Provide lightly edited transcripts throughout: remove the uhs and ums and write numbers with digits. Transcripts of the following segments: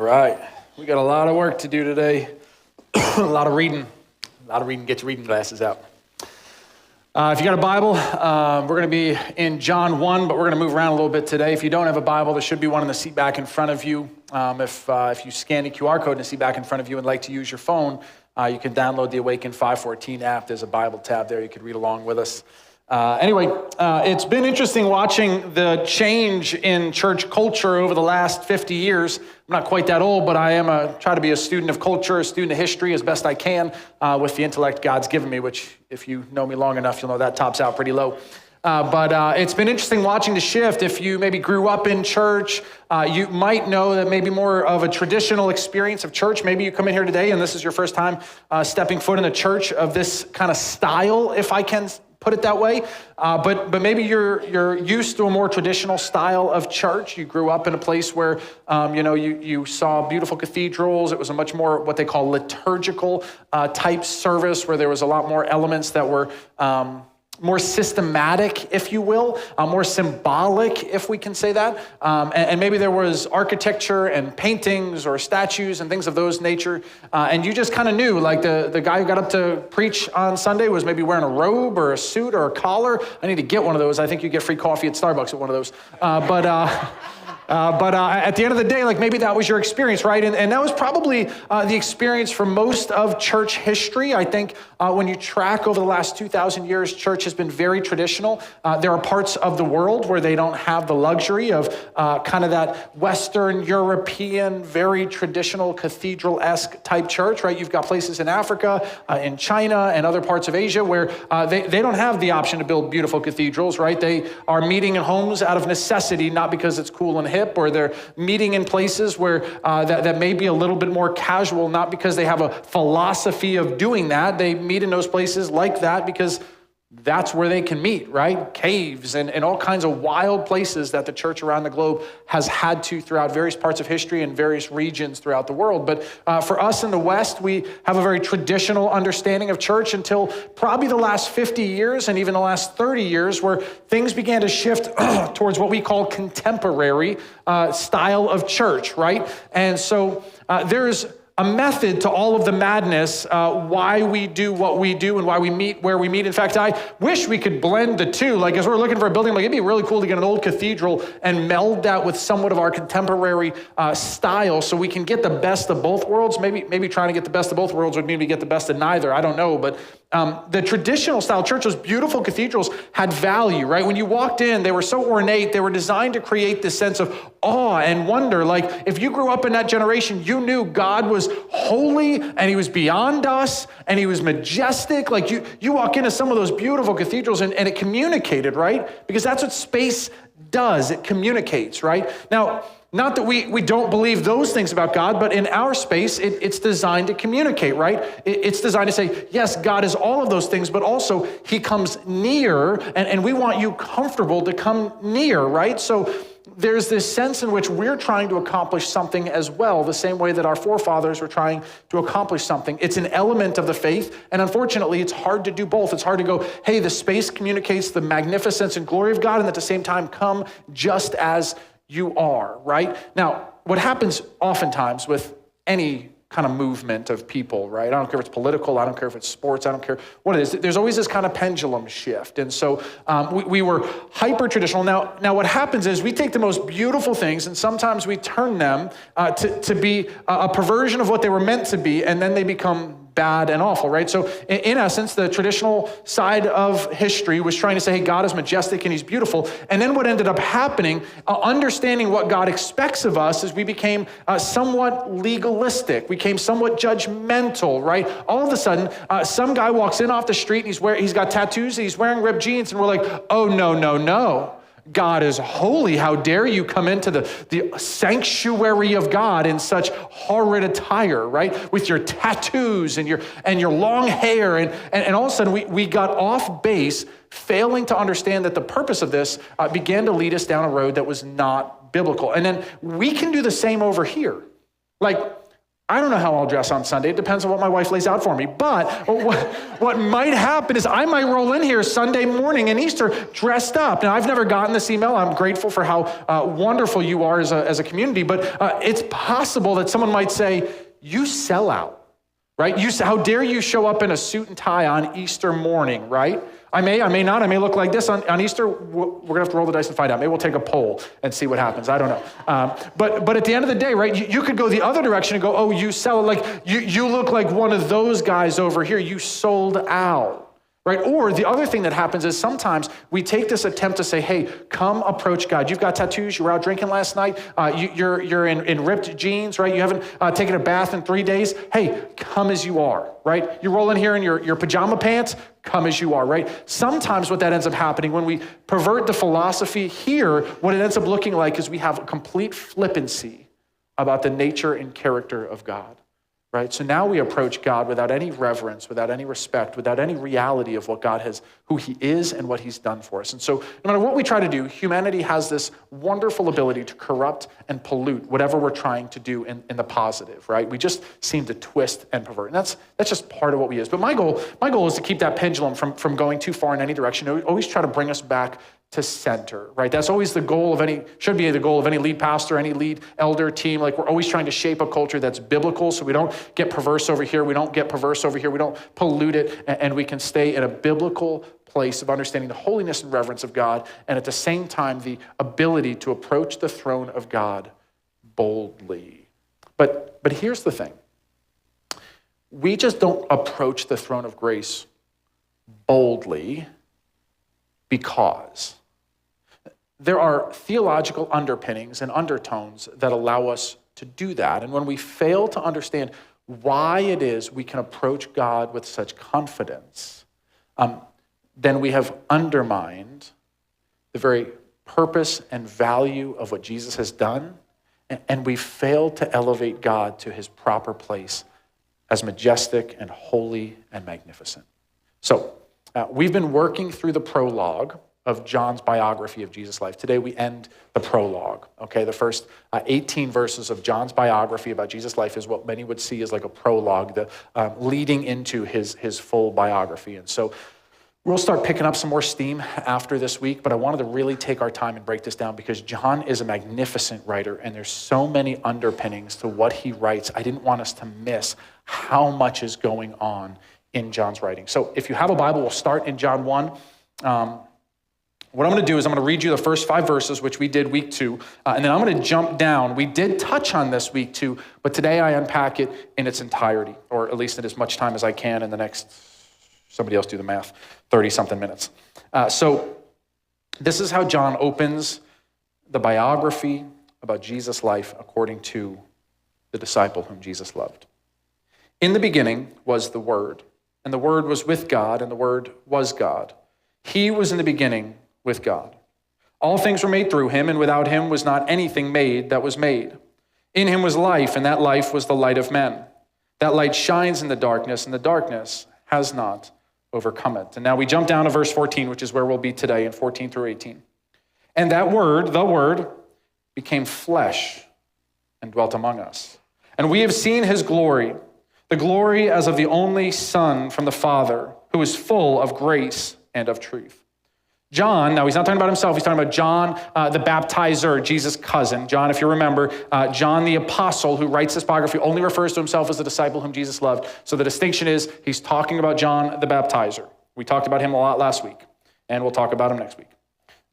right. We got a lot of work to do today. A lot of reading. Get your reading glasses out. If you got a Bible, we're going to be in John 1, but we're going to move around a little bit today. If you don't have a Bible, there should be one in the seat back in front of you. If you scan the QR code in the seat back in front of you and like to use your phone, you can download the Awaken 514 app. There's a Bible tab there. You could read along with us. It's been interesting watching the change in church culture over the last 50 years. I'm not quite that old, but I try to be a student of culture, a student of history as best I can with the intellect God's given me, which if you know me long enough, you'll know that tops out pretty low. But it's been interesting watching the shift. If you maybe grew up in church, you might know that maybe more of a traditional experience of church. Maybe you come in here today and this is your first time stepping foot in a church of this kind of style, if I can put it that way. But maybe you're used to a more traditional style of church. You grew up in a place where, you saw beautiful cathedrals. It was a much more what they call liturgical type service where there was a lot more elements that were more systematic, if you will, more symbolic, if we can say that. And maybe there was architecture and paintings or statues and things of those nature. And you just kind of knew, like the guy who got up to preach on Sunday was maybe wearing a robe or a suit or a collar. I need to get one of those. I think you get free coffee at Starbucks at one of those. But at the end of the day, like maybe that was your experience, right? And that was probably the experience for most of church history. I think when you track over the last 2,000 years, church has been very traditional. There are parts of the world where they don't have the luxury of kind of that Western European, very traditional cathedral-esque type church, right? You've got places in Africa, in China, and other parts of Asia where they don't have the option to build beautiful cathedrals, right? They are meeting in homes out of necessity, not because it's cool and hip, or they're meeting in places where that may be a little bit more casual, not because they have a philosophy of doing that. They meet in those places like that because that's where they can meet, right? Caves and all kinds of wild places that the church around the globe has had to throughout various parts of history and various regions throughout the world. But for us in the West, we have a very traditional understanding of church until probably the last 50 years and even the last 30 years where things began to shift towards what we call contemporary style of church, right? And so there's a method to all of the madness, why we do what we do and why we meet where we meet. In fact, I wish we could blend the two. Like as we're looking for a building, like it'd be really cool to get an old cathedral and meld that with somewhat of our contemporary style so we can get the best of both worlds. Maybe trying to get the best of both worlds would mean we get the best of neither. I don't know, but the traditional style church, those beautiful cathedrals had value, right? When you walked in, they were so ornate. They were designed to create this sense of awe and wonder. Like if you grew up in that generation, you knew God was holy and he was beyond us and he was majestic. Like you walk into some of those beautiful cathedrals and it communicated, right? Because that's what space does. It communicates, right? Now, not that we don't believe those things about God, but in our space, it's designed to communicate, right? It's designed to say, yes, God is all of those things, but also he comes near, and we want you comfortable to come near, right? So there's this sense in which we're trying to accomplish something as well, the same way that our forefathers were trying to accomplish something. It's an element of the faith, and unfortunately, it's hard to do both. It's hard to go, hey, the space communicates the magnificence and glory of God, and at the same time, come just as you are, right? Now, what happens oftentimes with any kind of movement of people, right? I don't care if it's political, I don't care if it's sports, I don't care what it is. There's always this kind of pendulum shift. And so we were hyper-traditional. Now what happens is we take the most beautiful things and sometimes we turn them to be a perversion of what they were meant to be, and then they become bad and awful, right? So in essence, the traditional side of history was trying to say, hey, God is majestic and he's beautiful. And then what ended up happening, understanding what God expects of us, is we became somewhat legalistic. We became somewhat judgmental, right? All of a sudden, some guy walks in off the street and he's got tattoos and he's wearing ripped jeans, and we're like, oh, no. God is holy. How dare you come into the sanctuary of God in such horrid attire, right? With your tattoos and your long hair. And all of a sudden we got off base, failing to understand that the purpose of this began to lead us down a road that was not biblical. And then we can do the same over here. Like, I don't know how I'll dress on Sunday. It depends on what my wife lays out for me. But what might happen is I might roll in here Sunday morning and Easter dressed up. Now, I've never gotten this email. I'm grateful for how wonderful you are as a community. But it's possible that someone might say, you sell out, right? How dare you show up in a suit and tie on Easter morning, right? I may not. I may look like this on Easter. We're going to have to roll the dice and find out. Maybe we'll take a poll and see what happens. I don't know. But at the end of the day, right, you could go the other direction and go, oh, you sell it. Like, you look like one of those guys over here. You sold out. Right? Or the other thing that happens is sometimes we take this attempt to say, hey, come approach God. You've got tattoos. You were out drinking last night. You're in ripped jeans, right? You haven't taken a bath in 3 days. Hey, come as you are, right? You roll in here in your pajama pants. Come as you are, right? Sometimes what that ends up happening when we pervert the philosophy here, what it ends up looking like is we have a complete flippancy about the nature and character of God. Right? So now we approach God without any reverence, without any respect, without any reality of what God has, who he is and what he's done for us. And so no matter what we try to do, humanity has this wonderful ability to corrupt and pollute whatever we're trying to do in the positive, right? We just seem to twist and pervert. And that's just part of what we is. But my goal is to keep that pendulum from going too far in any direction. Always try to bring us back to center, right? That's always the goal of should be the goal of any lead pastor, any lead elder team. Like, we're always trying to shape a culture that's biblical so we don't get perverse over here, we don't get perverse over here, we don't pollute it, and we can stay in a biblical place of understanding the holiness and reverence of God, and at the same time, the ability to approach the throne of God boldly. But here's the thing. We just don't approach the throne of grace boldly because there are theological underpinnings and undertones that allow us to do that. And when we fail to understand why it is we can approach God with such confidence, then we have undermined the very purpose and value of what Jesus has done, and we failed to elevate God to his proper place as majestic and holy and magnificent. So, we've been working through the prologue of John's biography of Jesus' life. Today we end the prologue, okay? The first 18 verses of John's biography about Jesus' life is what many would see as like a prologue, leading into his full biography. And so we'll start picking up some more steam after this week, but I wanted to really take our time and break this down because John is a magnificent writer and there's so many underpinnings to what he writes. I didn't want us to miss how much is going on in John's writing. So if you have a Bible, we'll start in John 1. What I'm going to do is I'm going to read you the first 5 verses, which we did week 2, and then I'm going to jump down. We did touch on this week 2, but today I unpack it in its entirety, or at least in as much time as I can in the next, somebody else do the math, 30-something minutes. So this is how John opens the biography about Jesus' life according to the disciple whom Jesus loved. In the beginning was the Word, and the Word was with God, and the Word was God. He was in the beginning with God. All things were made through him, and without him was not anything made that was made. In him was life, and that life was the light of men. That light shines in the darkness, and the darkness has not overcome it. And now we jump down to verse 14, which is where we'll be today, in 14 through 18. And that Word, the Word, became flesh and dwelt among us. And we have seen his glory, the glory as of the only Son from the Father, who is full of grace and of truth. John, now he's not talking about himself, he's talking about John the baptizer, Jesus' cousin. John, if you remember, John the apostle who writes this biography only refers to himself as the disciple whom Jesus loved. So the distinction is he's talking about John the baptizer. We talked about him a lot last week, and we'll talk about him next week.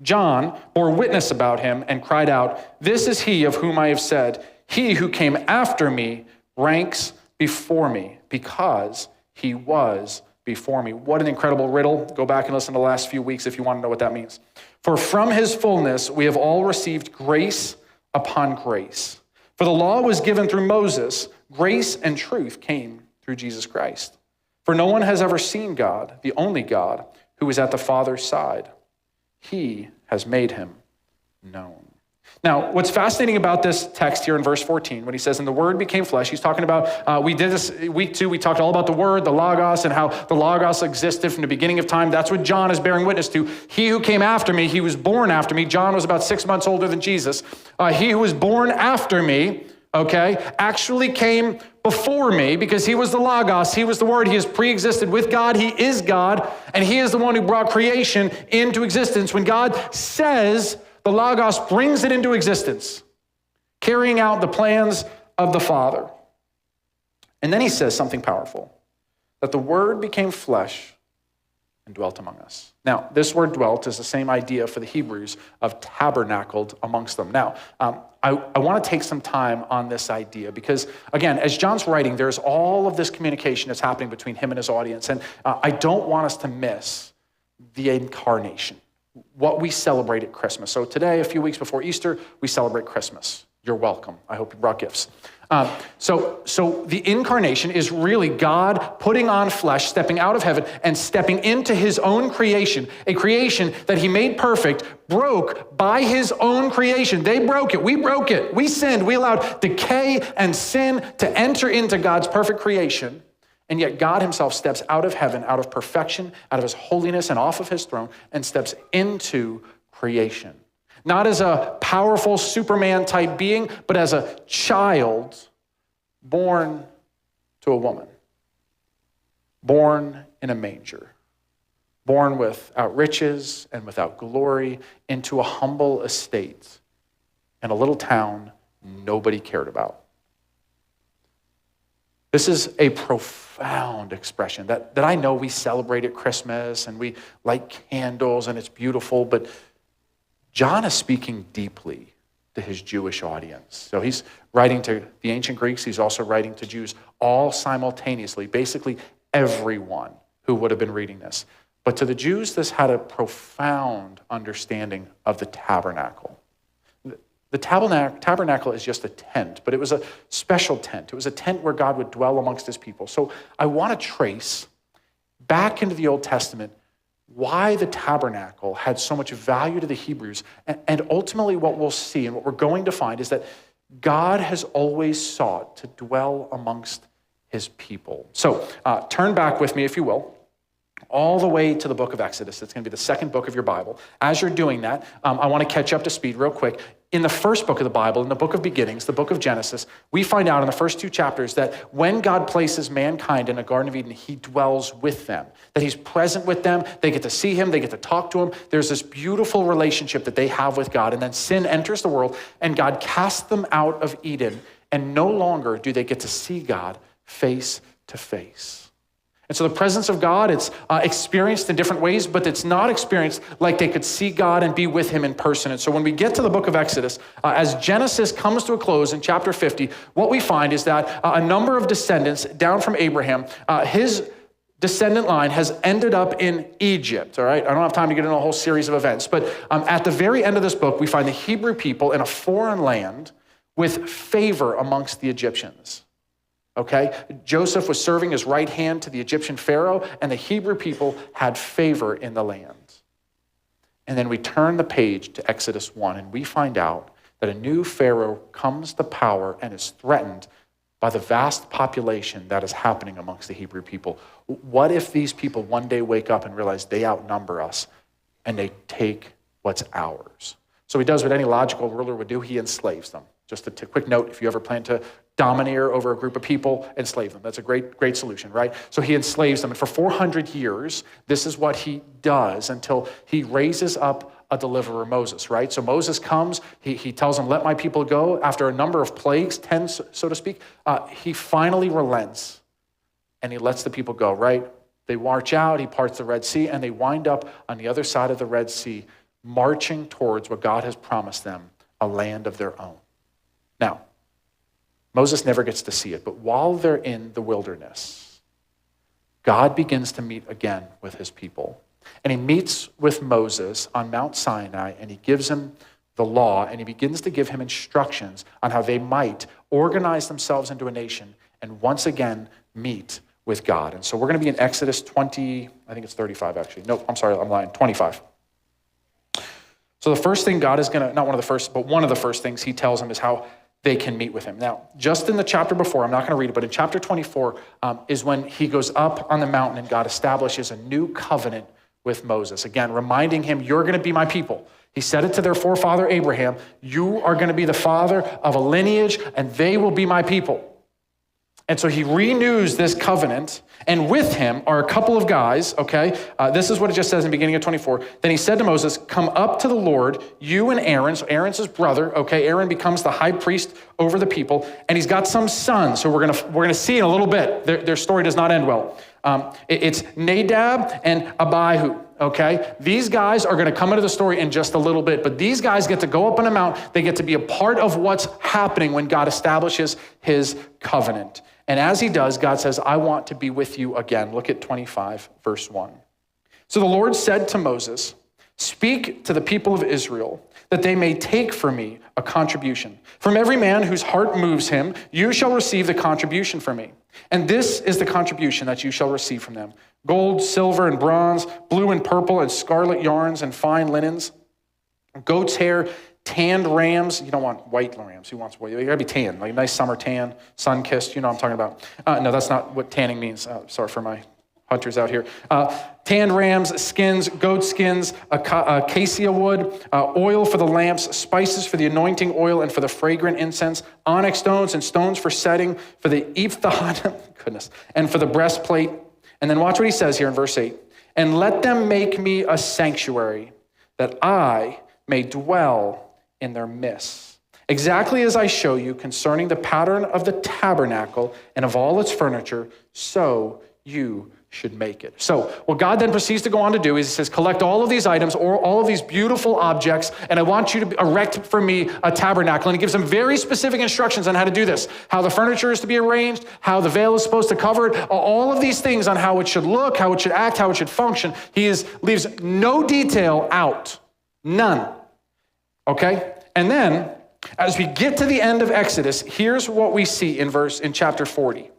John bore witness about him and cried out, "This is he of whom I have said, he who came after me ranks before me, because he was before me." What an incredible riddle. Go back and listen to the last few weeks if you want to know what that means. For from his fullness we have all received grace upon grace. For the law was given through Moses, grace and truth came through Jesus Christ. For no one has ever seen God, the only God, who is at the Father's side. He has made him known. Now, what's fascinating about this text here in verse 14, when he says, and the Word became flesh, he's talking about, we did this week 2, we talked all about the Word, the Logos, and how the Logos existed from the beginning of time. That's what John is bearing witness to. He who came after me, he was born after me. John was about 6 months older than Jesus. He who was born after me okay, actually came before me because he was the Logos, he was the Word, he has pre-existed with God, he is God, and he is the one who brought creation into existence. When God says, the Logos brings it into existence, carrying out the plans of the Father. And then he says something powerful, that the Word became flesh and dwelt among us. Now, this word dwelt is the same idea for the Hebrews of tabernacled amongst them. Now, I want to take some time on this idea because, again, as John's writing, there's all of this communication that's happening between him and his audience, and I don't want us to miss the incarnation, what we celebrate at Christmas. So today, a few weeks before Easter, we celebrate Christmas. You're welcome. I hope you brought gifts. So the incarnation is really God putting on flesh, stepping out of heaven and stepping into his own creation, a creation that he made perfect, broke by his own creation. They broke it. We broke it. We sinned. We allowed decay and sin to enter into God's perfect creation. And yet God himself steps out of heaven, out of perfection, out of his holiness and off of his throne and steps into creation. Not as a powerful Superman type being, but as a child born to a woman, born in a manger, born without riches and without glory into a humble estate in a little town nobody cared about. This is a profound expression that I know we celebrate at Christmas and we light candles and it's beautiful, but John is speaking deeply to his Jewish audience. So he's writing to the ancient Greeks. He's also writing to Jews all simultaneously, basically everyone who would have been reading this. But to the Jews, this had a profound understanding of the tabernacle. The tabernacle is just a tent, but it was a special tent. It was a tent where God would dwell amongst his people. So I want to trace back into the Old Testament why the tabernacle had so much value to the Hebrews. And ultimately what we'll see and what we're going to find is that God has always sought to dwell amongst his people. So turn back with me, if you will, all the way to the book of Exodus. It's going to be the second book of your Bible. As you're doing that, I want to catch you up to speed real quick. In the first book of the Bible, in the book of beginnings, the book of Genesis, we find out in the first two chapters that when God places mankind in a Garden of Eden, he dwells with them, that he's present with them. They get to see him. They get to talk to him. There's this beautiful relationship that they have with God. And then sin enters the world and God casts them out of Eden. And no longer do they get to see God face to face. And so the presence of God, it's experienced in different ways, but it's not experienced like they could see God and be with him in person. And so when we get to the book of Exodus, as Genesis comes to a close in chapter 50, what we find is that a number of descendants down from Abraham, his descendant line has ended up in Egypt, all right? I don't have time to get into a whole series of events, but at the very end of this book, we find the Hebrew people in a foreign land with favor amongst the Egyptians. Okay, Joseph was serving as right hand to the Egyptian Pharaoh, and the Hebrew people had favor in the land. And then we turn the page to Exodus 1, and we find out that a new Pharaoh comes to power and is threatened by the vast population that is happening amongst the Hebrew people. What if these people one day wake up and realize they outnumber us and they take what's ours? So he does what any logical ruler would do. He enslaves them. Just a quick note, if you ever plan to domineer over a group of people, enslave them. That's a great solution, right? So he enslaves them. And for 400 years, this is what he does until he raises up a deliverer, Moses, right? So Moses comes, he tells them, let my people go. After a number of plagues, 10, so to speak, he finally relents and he lets the people go, right? They march out, he parts the Red Sea, and they wind up on the other side of the Red Sea, marching towards what God has promised them, a land of their own. Now, Moses never gets to see it, but while they're in the wilderness, God begins to meet again with his people. And he meets with Moses on Mount Sinai, and he gives him the law, and he begins to give him instructions on how they might organize themselves into a nation and once again meet with God. And so we're going to be in Exodus 20, I think it's 35 actually. No, I'm sorry, I'm lying, 25. So the first thing God is going to, not one of the first, but one of the first things he tells them is how they can meet with him. Now, just in the chapter before, I'm not going to read it, but in chapter 24 is when he goes up on the mountain and God establishes a new covenant with Moses. Again, reminding him, you're going to be my people. He said it to their forefather Abraham, you are going to be the father of a lineage, and they will be my people. And so he renews this covenant, and with him are a couple of guys, okay? This is what it just says in the beginning of 24. Then he said to Moses, come up to the Lord, you and Aaron. So Aaron's his brother, okay? Aaron becomes the high priest over the people, and he's got some sons, so we're gonna see in a little bit. Their story does not end well. It's Nadab and Abihu, okay? These guys are gonna come into the story in just a little bit, but these guys get to go up on a mount. They get to be a part of what's happening when God establishes his covenant. And as he does, God says, I want to be with you again. Look at 25, verse 1. So the Lord said to Moses, speak to the people of Israel that they may take for me a contribution. From every man whose heart moves him, you shall receive the contribution from me. And this is the contribution that you shall receive from them: gold, silver, and bronze, blue and purple, and scarlet yarns, and fine linens, goat's hair, tanned rams. You don't want white rams. Who wants white? You gotta be tan, like a nice summer tan, sun-kissed. You know what I'm talking about. No, that's not what tanning means. Sorry for my hunters out here. Tanned rams, skins, goat skins, acacia wood, oil for the lamps, spices for the anointing oil and for the fragrant incense, onyx stones and stones for setting, for the ephod, goodness, and for the breastplate. And then watch what he says here in verse 8. And let them make me a sanctuary that I may dwell in their midst, exactly as I show you concerning the pattern of the tabernacle and of all its furniture, so you should make it. So what God then proceeds to go on to do is he says, collect all of these items or all of these beautiful objects, and I want you to erect for me a tabernacle. And he gives them very specific instructions on how to do this, how the furniture is to be arranged, how the veil is supposed to cover it, all of these things on how it should look, how it should act, how it should function. Leaves no detail out, none. Okay? And then, as we get to the end of Exodus, here's what we see in chapter 40.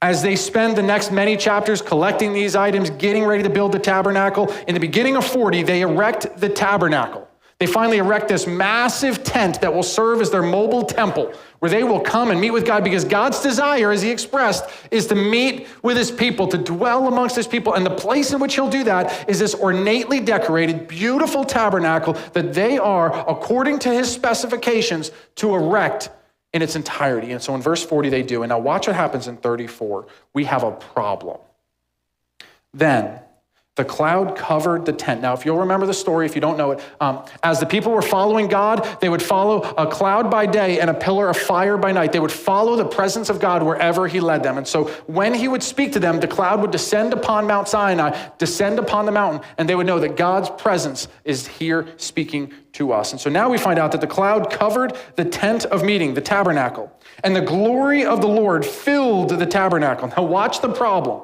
As they spend the next many chapters collecting these items, getting ready to build the tabernacle, in the beginning of 40, they erect the tabernacle. They finally erect this massive tent that will serve as their mobile temple, where they will come and meet with God, because God's desire, as he expressed, is to meet with his people, to dwell amongst his people. And the place in which he'll do that is this ornately decorated, beautiful tabernacle that they are, according to his specifications, to erect in its entirety. And so in verse 40, they do. And now watch what happens in 34. We have a problem. Then the cloud covered the tent. Now, if you'll remember the story, if you don't know it, as the people were following God, they would follow a cloud by day and a pillar of fire by night. They would follow the presence of God wherever he led them. And so when he would speak to them, the cloud would descend upon Mount Sinai, descend upon the mountain, and they would know that God's presence is here speaking to us. And so now we find out that the cloud covered the tent of meeting, the tabernacle, and the glory of the Lord filled the tabernacle. Now watch the problem.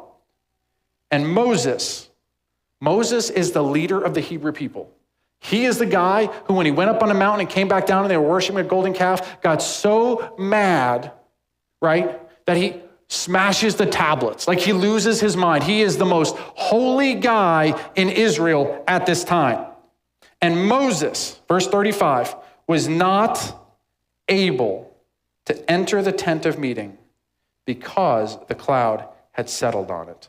And Moses is the leader of the Hebrew people. He is the guy who, when he went up on a mountain and came back down and they were worshiping a golden calf, got so mad, right, that he smashes the tablets. Like he loses his mind. He is the most holy guy in Israel at this time. And Moses, verse 35, was not able to enter the tent of meeting because the cloud had settled on it.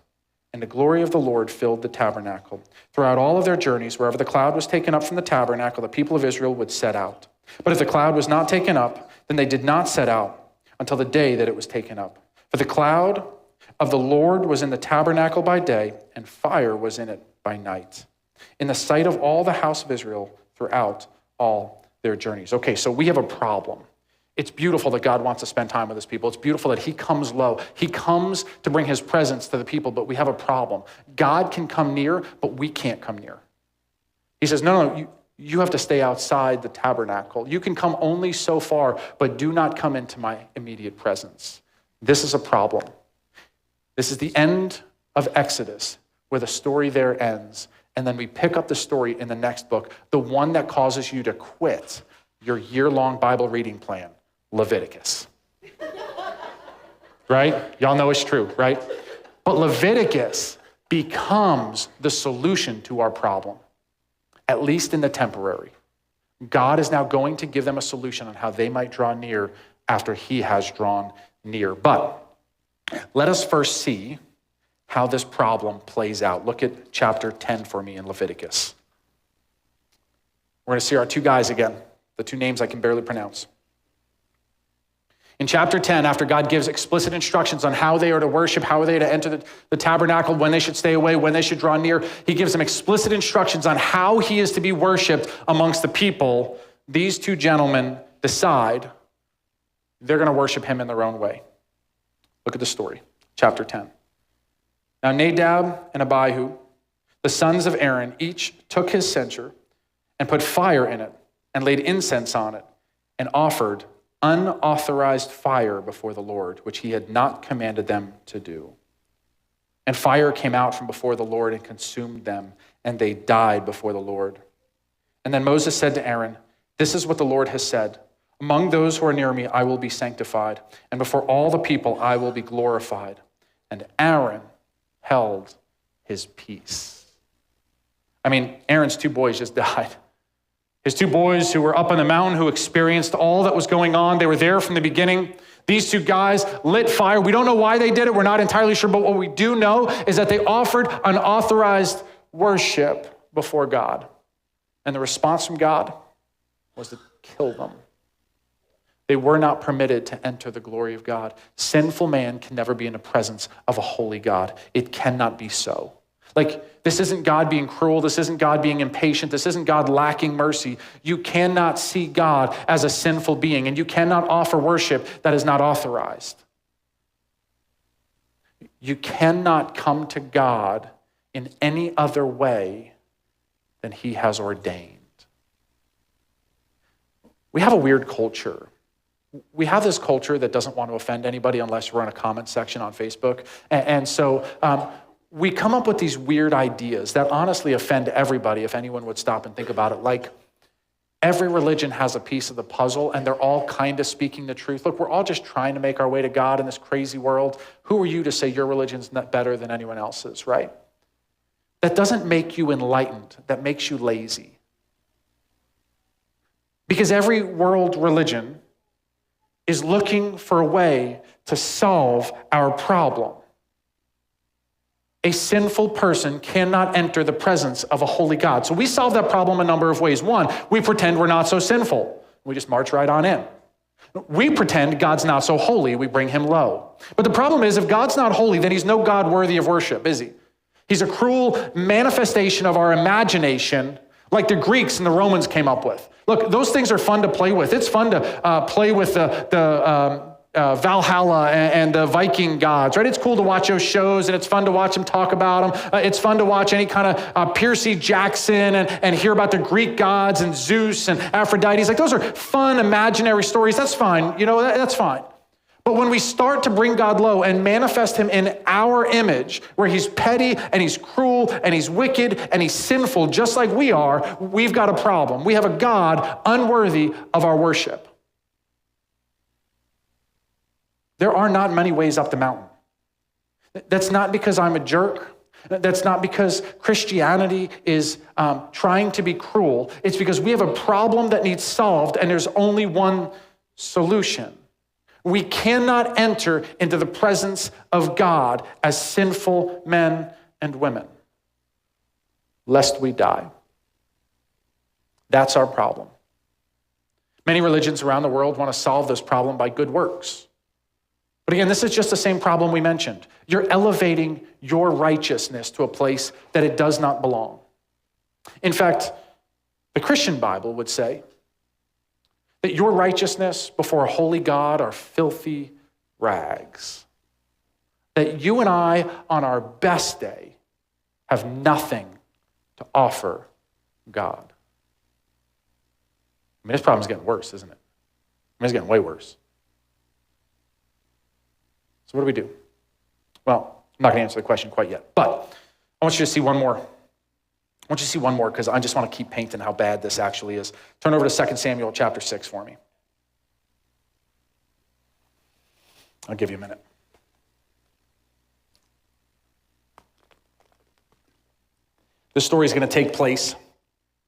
And the glory of the Lord filled the tabernacle. Throughout all of their journeys, wherever the cloud was taken up from the tabernacle, the people of Israel would set out. But if the cloud was not taken up, then they did not set out until the day that it was taken up. For the cloud of the Lord was in the tabernacle by day, and fire was in it by night, in the sight of all the house of Israel throughout all their journeys. Okay, so we have a problem. It's beautiful that God wants to spend time with his people. It's beautiful that he comes low. He comes to bring his presence to the people, but we have a problem. God can come near, but we can't come near. He says, no, you have to stay outside the tabernacle. You can come only so far, but do not come into my immediate presence. This is a problem. This is the end of Exodus, where the story there ends. And then we pick up the story in the next book, the one that causes you to quit your year-long Bible reading plan. Leviticus. Right? Y'all know it's true, right? But Leviticus becomes the solution to our problem, at least in the temporary. God is now going to give them a solution on how they might draw near after he has drawn near. But let us first see how this problem plays out. Look at chapter 10 for me in Leviticus. We're going to see our two guys again, the two names I can barely pronounce. In chapter 10, after God gives explicit instructions on how they are to worship, how are they to enter the tabernacle, when they should stay away, when they should draw near, he gives them explicit instructions on how he is to be worshiped amongst the people. These two gentlemen decide they're going to worship him in their own way. Look at the story, chapter 10. Now Nadab and Abihu, the sons of Aaron, each took his censer and put fire in it and laid incense on it and offered unauthorized fire before the Lord, which he had not commanded them to do. And fire came out from before the Lord and consumed them, and they died before the Lord. And then Moses said to Aaron, "This is what the Lord has said. Among those who are near me, I will be sanctified, and before all the people, I will be glorified." And Aaron held his peace. I mean, Aaron's two boys just died. His two boys who were up on the mountain, who experienced all that was going on. They were there from the beginning. These two guys lit fire. We don't know why they did it. We're not entirely sure. But what we do know is that they offered unauthorized worship before God. And the response from God was to kill them. They were not permitted to enter the glory of God. Sinful man can never be in the presence of a holy God. It cannot be so. Like, this isn't God being cruel. This isn't God being impatient. This isn't God lacking mercy. You cannot see God as a sinful being, and you cannot offer worship that is not authorized. You cannot come to God in any other way than he has ordained. We have a weird culture. We have this culture that doesn't want to offend anybody unless we're in a comment section on Facebook. And so we come up with these weird ideas that honestly offend everybody if anyone would stop and think about it. Like, every religion has a piece of the puzzle and they're all kind of speaking the truth. Look, we're all just trying to make our way to God in this crazy world. Who are you to say your religion's not better than anyone else's, right? That doesn't make you enlightened. That makes you lazy. Because every world religion is looking for a way to solve our problem. A sinful person cannot enter the presence of a holy God. So we solve that problem a number of ways. One, we pretend we're not so sinful. We just march right on in. We pretend God's not so holy. We bring him low. But the problem is, if God's not holy, then he's no God worthy of worship, is he? He's a cruel manifestation of our imagination, like the Greeks and the Romans came up with. Look, those things are fun to play with. It's fun to play with the Valhalla and the Viking gods, right? It's cool to watch those shows, and it's fun to watch them talk about them. It's fun to watch any kind of Percy Jackson and hear about the Greek gods and Zeus and Aphrodite. Like, those are fun, imaginary stories. That's fine. That's fine. But when we start to bring God low and manifest him in our image, where he's petty and he's cruel and he's wicked and he's sinful, just like we are, we've got a problem. We have a God unworthy of our worship. There are not many ways up the mountain. That's not because I'm a jerk. That's not because Christianity is trying to be cruel. It's because we have a problem that needs solved, and there's only one solution. We cannot enter into the presence of God as sinful men and women, lest we die. That's our problem. Many religions around the world want to solve this problem by good works. But again, this is just the same problem we mentioned. You're elevating your righteousness to a place that it does not belong. In fact, the Christian Bible would say that your righteousness before a holy God are filthy rags. That you and I, on our best day, have nothing to offer God. I mean, this problem's getting worse, isn't it? I mean, it's getting way worse. So what do we do? Well, I'm not going to answer the question quite yet, but I want you to see one more. I want you to see one more because I just want to keep painting how bad this actually is. Turn over to 2 Samuel chapter 6 for me. I'll give you a minute. This story is going to take place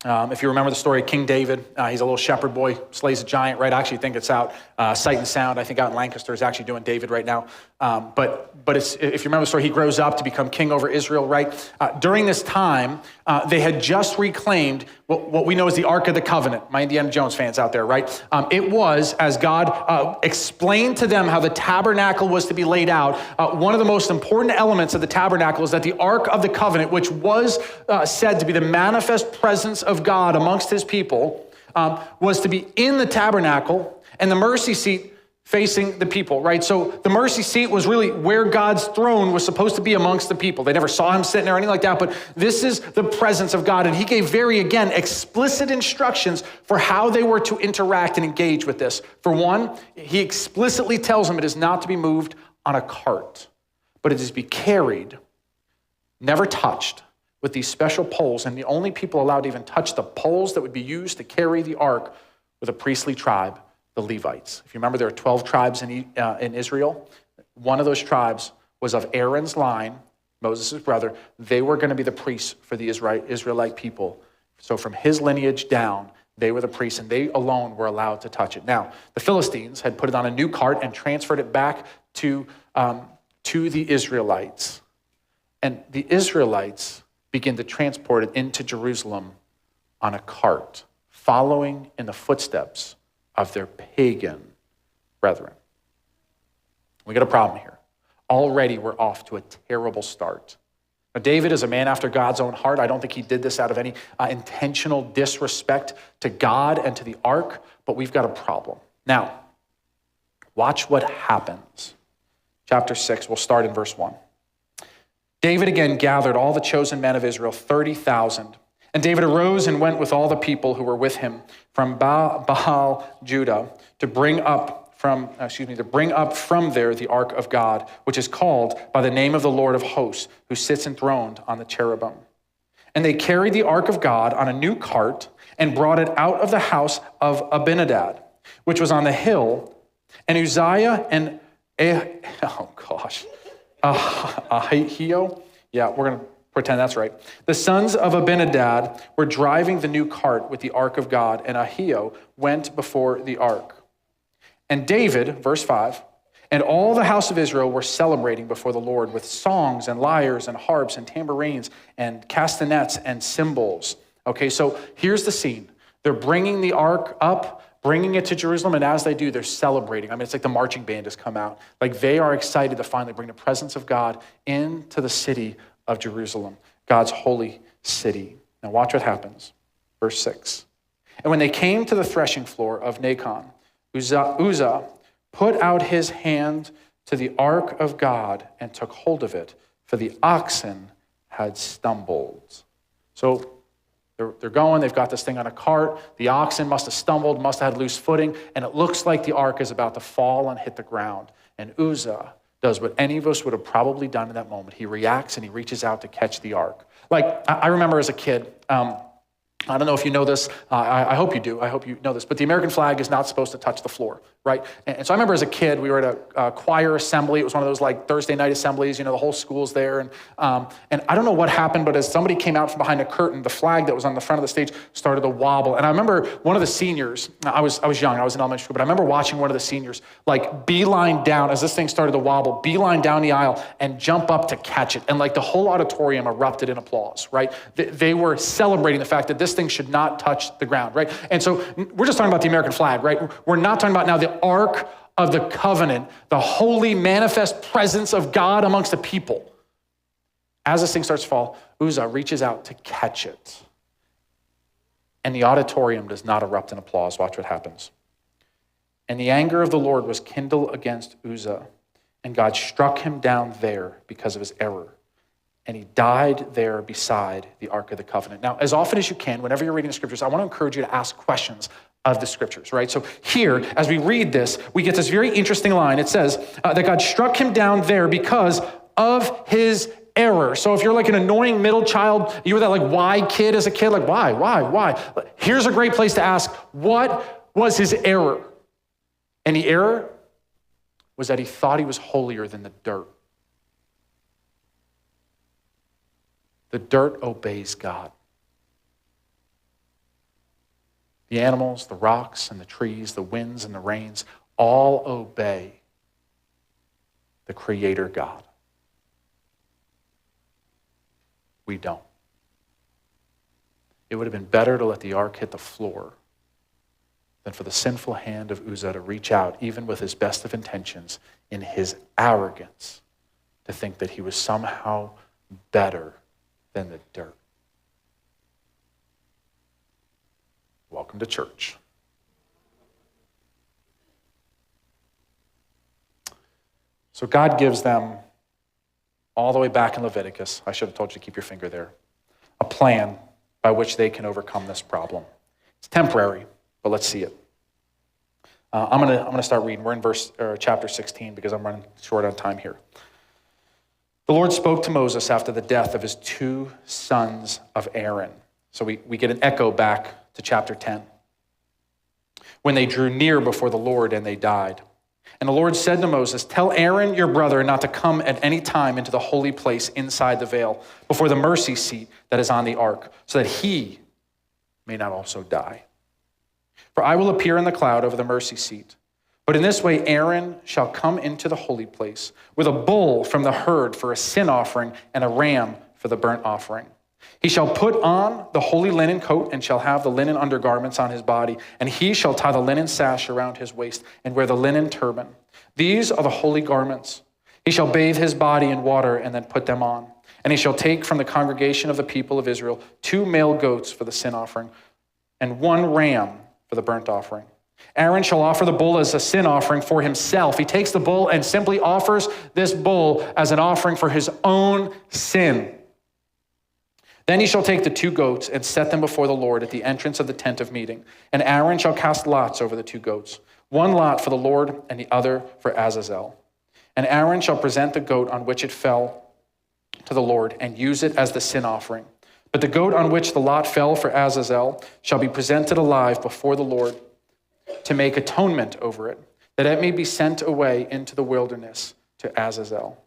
If you remember the story of King David, he's a little shepherd boy, slays a giant, right? I actually think it's out Sight and Sound. I think out in Lancaster is actually doing David right now. But if you remember the story, he grows up to become king over Israel, right? During this time, they had just reclaimed what we know as the Ark of the Covenant. My Indiana Jones fans out there, right? It was, as God explained to them how the tabernacle was to be laid out, one of the most important elements of the tabernacle is that the Ark of the Covenant, which was said to be the manifest presence of God amongst his people, was to be in the tabernacle and the mercy seat facing the people, right? So the mercy seat was really where God's throne was supposed to be amongst the people. They never saw him sitting there or anything like that, but this is the presence of God. And he gave again, explicit instructions for how they were to interact and engage with this. For one, he explicitly tells them it is not to be moved on a cart, but it is to be carried, never touched, with these special poles. And the only people allowed to even touch the poles that would be used to carry the ark were the priestly tribe, the Levites. If you remember, there are 12 tribes in Israel. One of those tribes was of Aaron's line, Moses' brother. They were going to be the priests for the Israelite people. So from his lineage down, they were the priests, and they alone were allowed to touch it. Now, the Philistines had put it on a new cart and transferred it back to the Israelites. And the Israelites begin to transport it into Jerusalem on a cart, following in the footsteps of their pagan brethren. We got a problem here. Already we're off to a terrible start. Now, David is a man after God's own heart. I don't think he did this out of any intentional disrespect to God and to the ark, but we've got a problem. Now, watch what happens. Chapter 6, we'll start in verse 1. David again gathered all the chosen men of Israel, 30,000. And David arose and went with all the people who were with him from Baal Judah to bring up from there the ark of God, which is called by the name of the Lord of hosts, who sits enthroned on the cherubim. And they carried the ark of God on a new cart and brought it out of the house of Abinadab, which was on the hill. And Uzziah and Ahio, yeah, we're going to pretend that's right. The sons of Abinadab were driving the new cart with the ark of God, and Ahio went before the ark. And David, verse 5, and all the house of Israel were celebrating before the Lord with songs and lyres and harps and tambourines and castanets and cymbals. Okay, so here's the scene. They're bringing the ark up, bringing it to Jerusalem, and as they do, they're celebrating. I mean, it's like the marching band has come out. Like they are excited to finally bring the presence of God into the city of Jerusalem, God's holy city. Now watch what happens. Verse 6. And when they came to the threshing floor of Nacon, Uzzah put out his hand to the ark of God and took hold of it, for the oxen had stumbled. So they're going, they've got this thing on a cart. The oxen must have stumbled, must have had loose footing, and it looks like the ark is about to fall and hit the ground. And Uzzah does what any of us would have probably done in that moment. He reacts and he reaches out to catch the ark. Like, I remember as a kid, I don't know if you know this. I hope you do. I hope you know this. But the American flag is not supposed to touch the floor, right? And so I remember as a kid, we were at a choir assembly. It was one of those like Thursday night assemblies. You know, the whole school's there. And I don't know what happened, but as somebody came out from behind a curtain, the flag that was on the front of the stage started to wobble. And I remember one of the seniors. I was young. I was in elementary school, but I remember watching one of the seniors like beeline down as this thing started to wobble, beeline down the aisle and jump up to catch it. And like the whole auditorium erupted in applause, right? They were celebrating the fact that this thing should not touch the ground, right? And so we're just talking about the American flag, right? We're not talking about now the Ark of the Covenant, the holy manifest presence of God amongst the people. As this thing starts to fall, Uzzah reaches out to catch it. And the auditorium does not erupt in applause. Watch what happens. And the anger of the Lord was kindled against Uzzah, and God struck him down there because of his error. And he died there beside the Ark of the Covenant. Now, as often as you can, whenever you're reading the scriptures, I want to encourage you to ask questions of the scriptures, right? So here, as we read this, we get this very interesting line. It says that God struck him down there because of his error. So if you're like an annoying middle child, you were that like why kid as a kid, like why? Here's a great place to ask, what was his error? And the error was that he thought he was holier than the dirt. The dirt obeys God. The animals, the rocks and the trees, the winds and the rains, all obey the Creator God. We don't. It would have been better to let the ark hit the floor than for the sinful hand of Uzzah to reach out, even with his best of intentions, in his arrogance, to think that he was somehow better than the dirt. Welcome to church. So God gives them, all the way back in Leviticus, I should have told you to keep your finger there, a plan by which they can overcome this problem. It's temporary, but let's see it. I'm gonna start reading. We're in chapter 16 because I'm running short on time here. The Lord spoke to Moses after the death of his two sons of Aaron. So we get an echo back to chapter 10. When they drew near before the Lord and they died. And the Lord said to Moses, tell Aaron your brother not to come at any time into the holy place inside the veil, before the mercy seat that is on the ark, so that he may not also die. For I will appear in the cloud over the mercy seat. But in this way Aaron shall come into the holy place with a bull from the herd for a sin offering and a ram for the burnt offering. He shall put on the holy linen coat and shall have the linen undergarments on his body, and he shall tie the linen sash around his waist and wear the linen turban. These are the holy garments. He shall bathe his body in water and then put them on. And he shall take from the congregation of the people of Israel 2 male goats for the sin offering and 1 ram for the burnt offering. Aaron shall offer the bull as a sin offering for himself. He takes the bull and simply offers this bull as an offering for his own sin. Then he shall take the 2 goats and set them before the Lord at the entrance of the tent of meeting. And Aaron shall cast lots over the 2 goats, 1 lot for the Lord and the other for Azazel. And Aaron shall present the goat on which it fell to the Lord and use it as the sin offering. But the goat on which the lot fell for Azazel shall be presented alive before the Lord to make atonement over it, that it may be sent away into the wilderness to Azazel.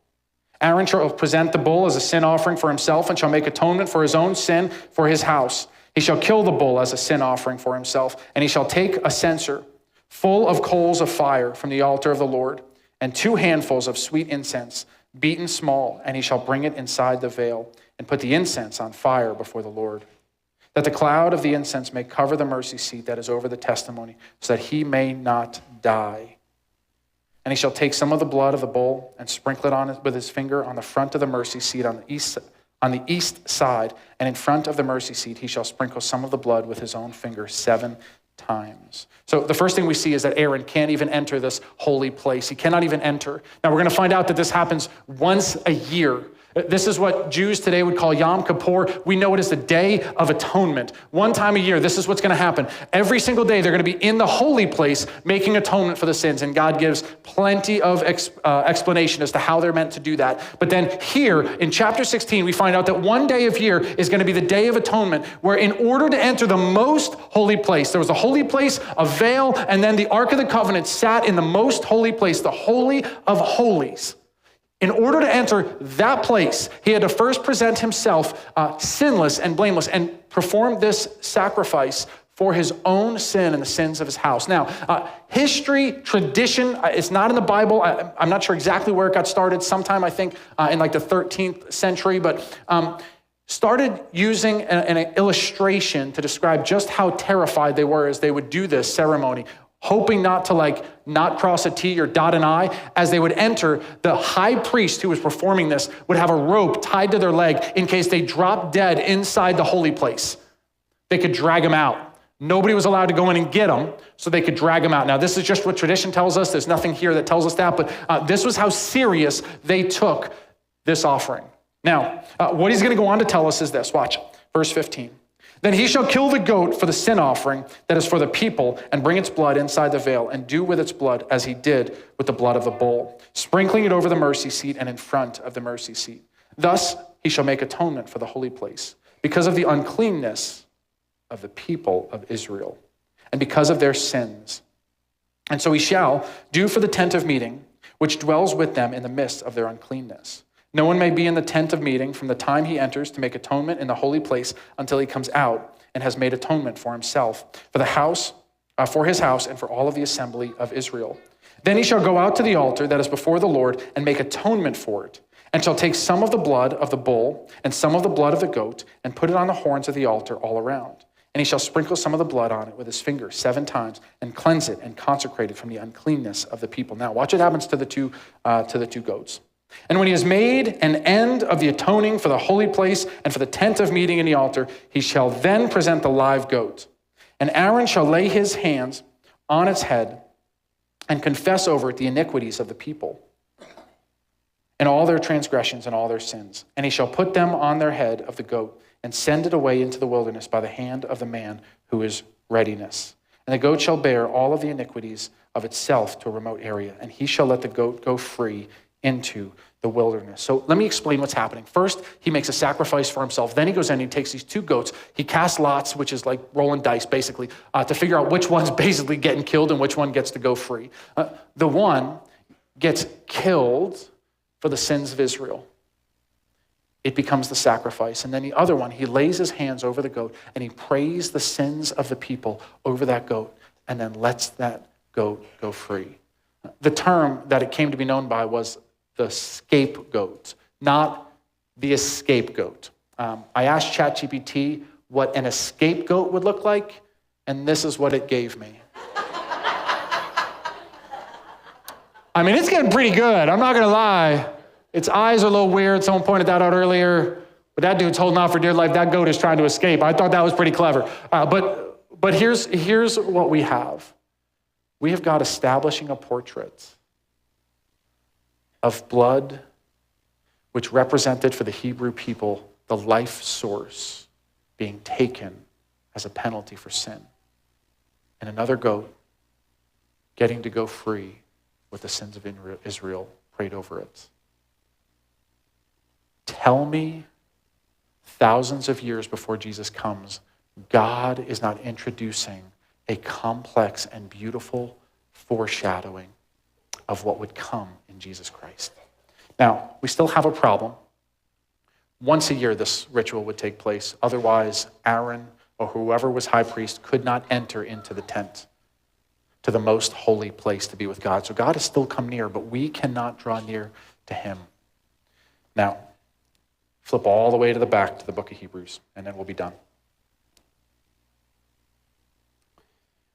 Aaron shall present the bull as a sin offering for himself and shall make atonement for his own sin for his house. He shall kill the bull as a sin offering for himself, and he shall take a censer full of coals of fire from the altar of the Lord, and 2 handfuls of sweet incense, beaten small, and he shall bring it inside the veil, and put the incense on fire before the Lord, that the cloud of the incense may cover the mercy seat that is over the testimony, so that he may not die. And he shall take some of the blood of the bull and sprinkle it on it with his finger on the front of the mercy seat on the east side, and in front of the mercy seat he shall sprinkle some of the blood with his own finger 7 times. So the first thing we see is that Aaron can't even enter this holy place. He cannot even enter. Now we're going to find out that this happens once a year. This is what Jews today would call Yom Kippur. We know it as the Day of Atonement. One time a year, this is what's going to happen. Every single day, they're going to be in the holy place making atonement for the sins, and God gives plenty of explanation as to how they're meant to do that. But then here in chapter 16, we find out that one day of year is going to be the Day of Atonement, where in order to enter the most holy place, there was a holy place, a veil, and then the Ark of the Covenant sat in the most holy place, the Holy of Holies. In order to enter that place, he had to first present himself sinless and blameless and perform this sacrifice for his own sin and the sins of his house. Now, history, tradition, it's not in the Bible. I'm not sure exactly where it got started. Sometime, I think, in like the 13th century, but started using an illustration to describe just how terrified they were as they would do this ceremony, hoping not to not cross a T or dot an I. As they would enter, the high priest who was performing this would have a rope tied to their leg in case they dropped dead inside the holy place. They could drag them out. Nobody was allowed to go in and get them, so they could drag them out. Now, this is just what tradition tells us. There's nothing here that tells us that, but this was how serious they took this offering. Now, what he's going to go on to tell us is this. Watch, verse 15. Then he shall kill the goat for the sin offering that is for the people and bring its blood inside the veil and do with its blood as he did with the blood of the bull, sprinkling it over the mercy seat and in front of the mercy seat. Thus he shall make atonement for the holy place because of the uncleanness of the people of Israel and because of their sins. And so he shall do for the tent of meeting, which dwells with them in the midst of their uncleanness. No one may be in the tent of meeting from the time he enters to make atonement in the holy place until he comes out, and has made atonement for himself, for his house, and for all of the assembly of Israel. Then he shall go out to the altar that is before the Lord and make atonement for it, and shall take some of the blood of the bull and some of the blood of the goat and put it on the horns of the altar all around. And he shall sprinkle some of the blood on it with his finger 7 times and cleanse it and consecrate it from the uncleanness of the people. Now watch what happens to the two goats. And when he has made an end of the atoning for the holy place and for the tent of meeting in the altar, he shall then present the live goat. And Aaron shall lay his hands on its head and confess over it the iniquities of the people and all their transgressions and all their sins. And he shall put them on their head of the goat and send it away into the wilderness by the hand of the man who is readiness. And the goat shall bear all of the iniquities of itself to a remote area, and he shall let the goat go free into the wilderness. So let me explain what's happening. First, he makes a sacrifice for himself. Then he goes in and he takes these 2 goats. He casts lots, which is like rolling dice, basically, to figure out which one's basically getting killed and which one gets to go free. The one gets killed for the sins of Israel. It becomes the sacrifice. And then the other one, he lays his hands over the goat and he prays the sins of the people over that goat and then lets that goat go free. The term that it came to be known by was the scapegoat, not the scapegoat. I asked ChatGPT what an scapegoat would look like, and this is what it gave me. I mean, it's getting pretty good. I'm not going to lie. Its eyes are a little weird. Someone pointed that out earlier. But that dude's holding on for dear life. That goat is trying to escape. I thought that was pretty clever. But here's what we have. We have got establishing a portrait of blood, which represented for the Hebrew people the life source being taken as a penalty for sin. And another goat getting to go free with the sins of Israel prayed over it. Tell me, thousands of years before Jesus comes, God is not introducing a complex and beautiful foreshadowing of what would come in Jesus Christ. Now, we still have a problem. Once a year, this ritual would take place. Otherwise, Aaron or whoever was high priest could not enter into the tent, to the most holy place to be with God. So God has still come near, but we cannot draw near to him. Now, flip all the way to the back to the book of Hebrews, and then we'll be done.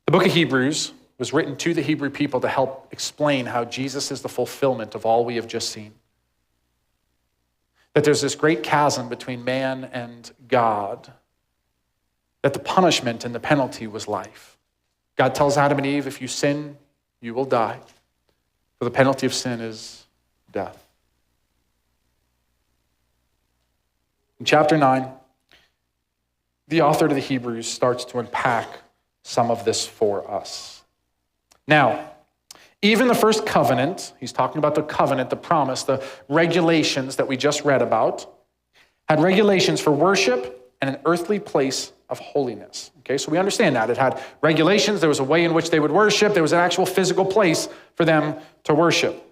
The book of Hebrews was written to the Hebrew people to help explain how Jesus is the fulfillment of all we have just seen. That there's this great chasm between man and God, that the punishment and the penalty was life. God tells Adam and Eve, if you sin, you will die. For the penalty of sin is death. In chapter 9, the author to the Hebrews starts to unpack some of this for us. Now, even the first covenant, he's talking about the covenant, the promise, the regulations that we just read about, had regulations for worship and an earthly place of holiness. Okay, so we understand that. It had regulations, there was a way in which they would worship, there was an actual physical place for them to worship.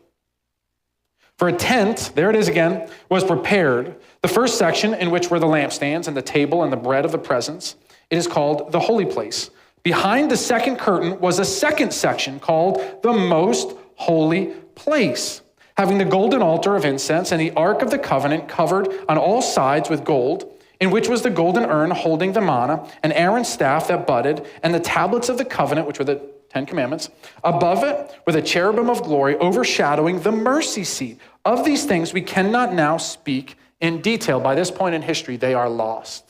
For a tent, there it is again, was prepared. The first section, in which were the lampstands and the table and the bread of the presence, it is called the holy place. Behind the second curtain was a second section called the most holy place, having the golden altar of incense and the ark of the covenant covered on all sides with gold, in which was the golden urn holding the manna, and Aaron's staff that budded, and the tablets of the covenant, which were the 10 Commandments. Above it were the cherubim of glory overshadowing the mercy seat. Of these things we cannot now speak in detail. By this point in history, they are lost.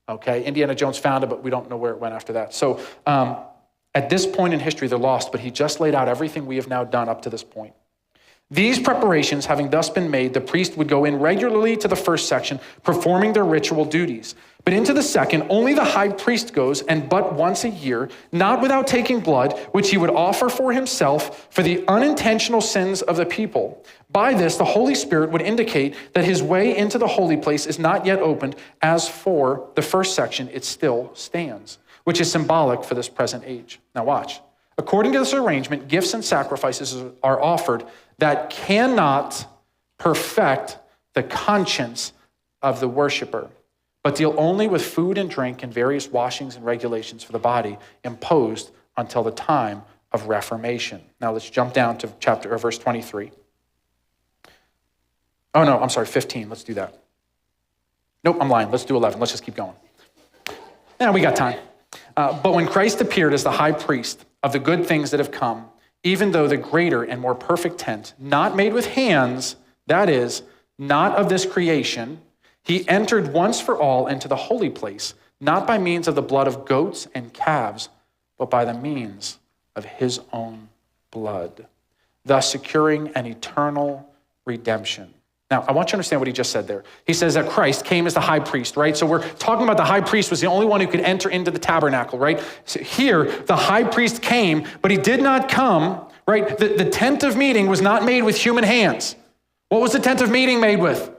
Okay, Indiana Jones found it, but we don't know where it went after that. So at this point in history, they're lost, but he just laid out everything we have now done up to this point. These preparations having thus been made, the priest would go in regularly to the first section, performing their ritual duties. But into the second, only the high priest goes, and but once a year, not without taking blood, which he would offer for himself for the unintentional sins of the people. By this, the Holy Spirit would indicate that his way into the holy place is not yet opened. As for the first section, it still stands, which is symbolic for this present age. Now watch. According to this arrangement, gifts and sacrifices are offered that cannot perfect the conscience of the worshiper, but deal only with food and drink and various washings and regulations for the body imposed until the time of Reformation. Now let's jump down to verse 23. Oh no, I'm sorry, 15. Let's do that. Nope, I'm lying. Let's do 11. Let's just keep going. Now we got time. But when Christ appeared as the high priest of the good things that have come, even though the greater and more perfect tent, not made with hands, that is, not of this creation, he entered once for all into the holy place, not by means of the blood of goats and calves, but by the means of his own blood, thus securing an eternal redemption. Now, I want you to understand what he just said there. He says that Christ came as the high priest, right? So we're talking about the high priest was the only one who could enter into the tabernacle, right? So here, the high priest came, but he did not come, right? The tent of meeting was not made with human hands. What was the tent of meeting made with?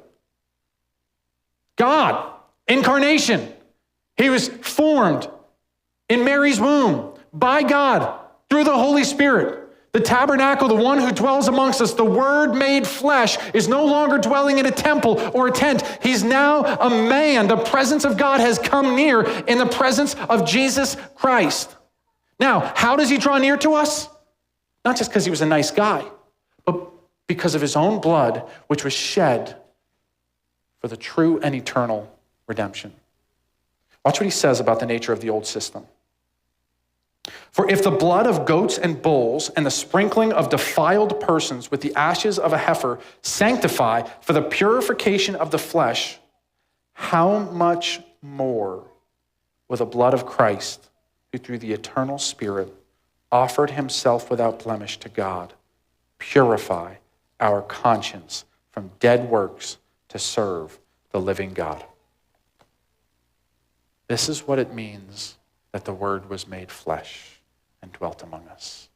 God, incarnation. He was formed in Mary's womb by God through the Holy Spirit. The tabernacle, the one who dwells amongst us, the Word made flesh, is no longer dwelling in a temple or a tent. He's now a man. The presence of God has come near in the presence of Jesus Christ. Now, how does he draw near to us? Not just because he was a nice guy, but because of his own blood, which was shed for the true and eternal redemption. Watch what he says about the nature of the old system. For if the blood of goats and bulls and the sprinkling of defiled persons with the ashes of a heifer sanctify for the purification of the flesh, how much more will the blood of Christ, who through the eternal Spirit offered himself without blemish to God, purify our conscience from dead works to serve the living God? This is what it means that the Word was made flesh and dwelt among us.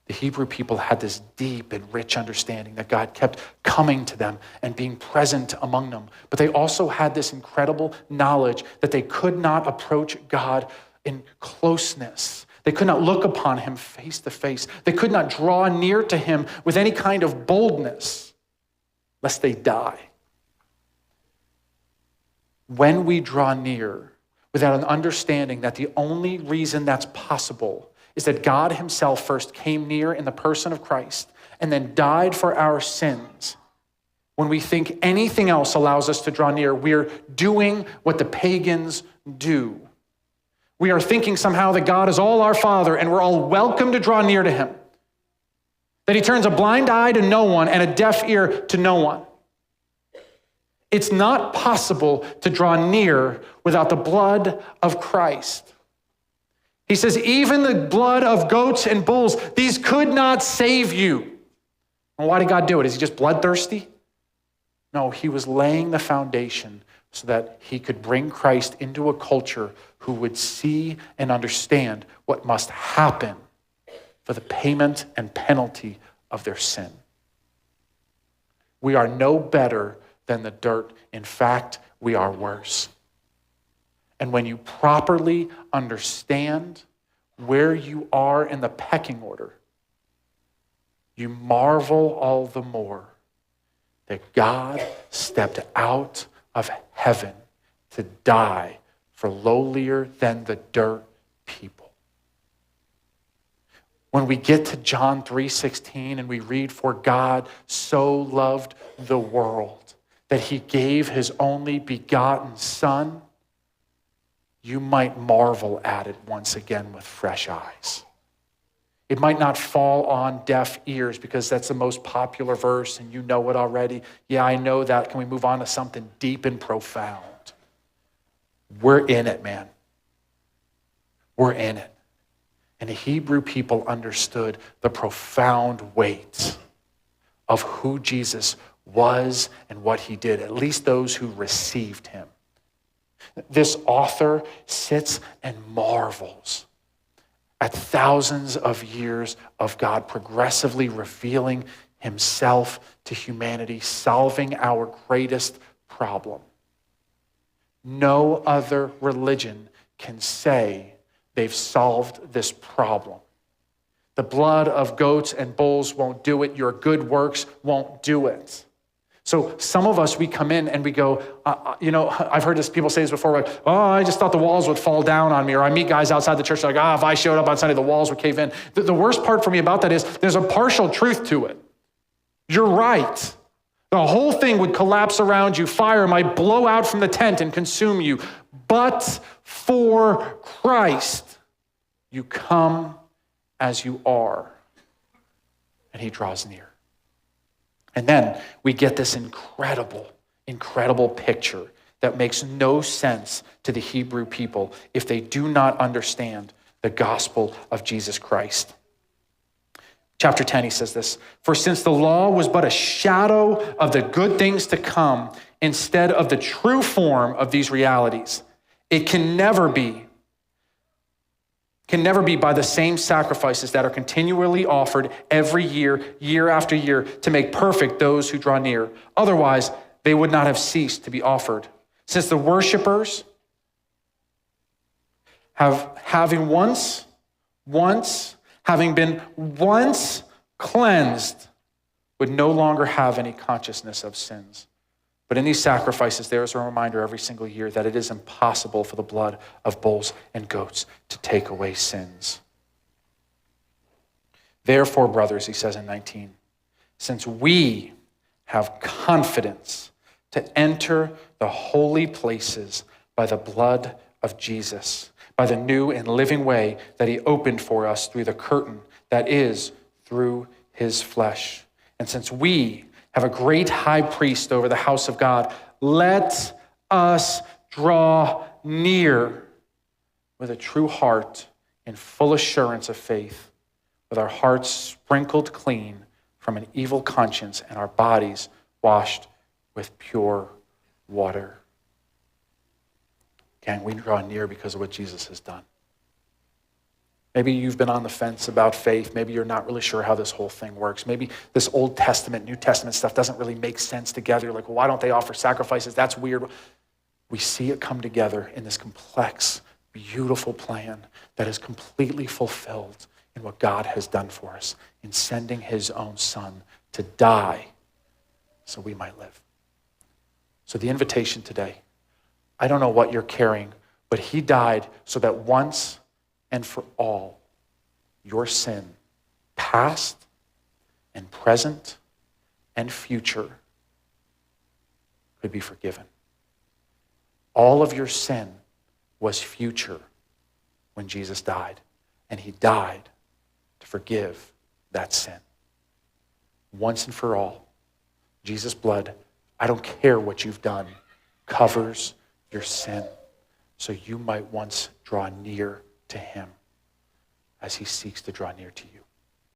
The Hebrew people had this deep and rich understanding that God kept coming to them and being present among them. But they also had this incredible knowledge that they could not approach God in closeness. They could not look upon him face to face. They could not draw near to him with any kind of boldness, lest they die. When we draw near without an understanding that the only reason that's possible is that God himself first came near in the person of Christ and then died for our sins. When we think anything else allows us to draw near, we're doing what the pagans do. We are thinking somehow that God is all our Father and we're all welcome to draw near to him. That he turns a blind eye to no one and a deaf ear to no one. It's not possible to draw near without the blood of Christ. He says, even the blood of goats and bulls, these could not save you. And why did God do it? Is he just bloodthirsty? No, he was laying the foundation so that he could bring Christ into a culture who would see and understand what must happen for the payment and penalty of their sin. We are no better than the dirt. In fact, we are worse. And when you properly understand where you are in the pecking order, you marvel all the more that God stepped out of heaven to die for lowlier than the dirt people. When we get to John 3:16 and we read, for God so loved the world that he gave his only begotten Son, you might marvel at it once again with fresh eyes. It might not fall on deaf ears because that's the most popular verse and you know it already. Yeah, I know that. Can we move on to something deep and profound? We're in it, man. We're in it. And the Hebrew people understood the profound weight of who Jesus was and what he did, at least those who received him. This author sits and marvels at thousands of years of God progressively revealing himself to humanity, solving our greatest problem. No other religion can say they've solved this problem. The blood of goats and bulls won't do it. Your good works won't do it. So some of us, we come in and we go, I've heard people say this before, like, oh, I just thought the walls would fall down on me. Or I meet guys outside the church like, if I showed up on Sunday, the walls would cave in. The worst part for me about that is there's a partial truth to it. You're right. The whole thing would collapse around you. Fire might blow out from the tent and consume you. But for Christ, you come as you are, and he draws near. And then we get this incredible, incredible picture that makes no sense to the Hebrew people if they do not understand the gospel of Jesus Christ. Chapter 10, he says this, "For since the law was but a shadow of the good things to come, instead of the true form of these realities, it can never be by the same sacrifices that are continually offered every year, year after year, to make perfect those who draw near. Otherwise, they would not have ceased to be offered. Since the worshipers having been once cleansed, would no longer have any consciousness of sins. But in these sacrifices, there is a reminder every single year that it is impossible for the blood of bulls and goats to take away sins. Therefore, brothers," he says in 19, "since we have confidence to enter the holy places by the blood of Jesus, by the new and living way that he opened for us through the curtain that is through his flesh. And since we have a great high priest over the house of God, let us draw near with a true heart in full assurance of faith, with our hearts sprinkled clean from an evil conscience and our bodies washed with pure water." Again, we draw near because of what Jesus has done. Maybe you've been on the fence about faith. Maybe you're not really sure how this whole thing works. Maybe this Old Testament, New Testament stuff doesn't really make sense together. You're like, well, why don't they offer sacrifices? That's weird. We see it come together in this complex, beautiful plan that is completely fulfilled in what God has done for us in sending his own son to die so we might live. So the invitation today, I don't know what you're carrying, but he died so that once and for all, your sin, past and present and future, could be forgiven. All of your sin was future when Jesus died, and he died to forgive that sin. Once and for all, Jesus' blood, I don't care what you've done, covers your sin so you might once draw near to him as he seeks to draw near to you.